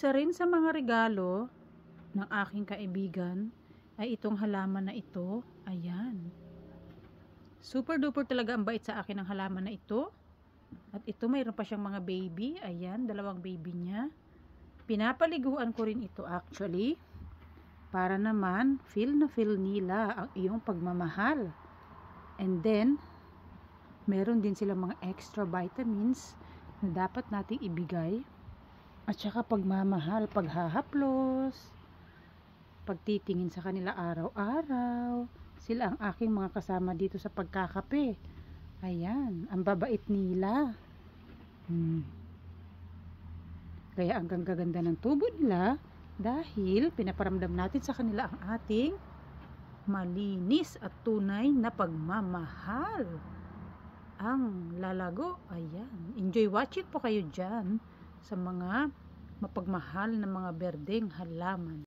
Isa rin sa mga regalo ng aking kaibigan ay itong halaman na ito. Ayan. Super duper talaga ang bait sa akin ng halaman na ito. At ito mayroon pa siyang mga baby. Ayan, 2 baby niya. Pinapaliguan ko rin ito actually. Para naman feel na feel nila ang iyong pagmamahal. And then, meron din silang mga extra vitamins na dapat nating ibigay. At saka pagmamahal, paghahaplos, pagtitingin sa kanila araw-araw. Sila ang aking mga kasama dito sa pagkakape. Ayan, ang babait nila. Kaya ang ganda ng tubo nila dahil pinaparamdam natin sa kanila ang ating malinis at tunay na pagmamahal. Ang lalago, ayan. Enjoy watching po kayo dyan sa mga mapagmahal na mga berdeng halaman.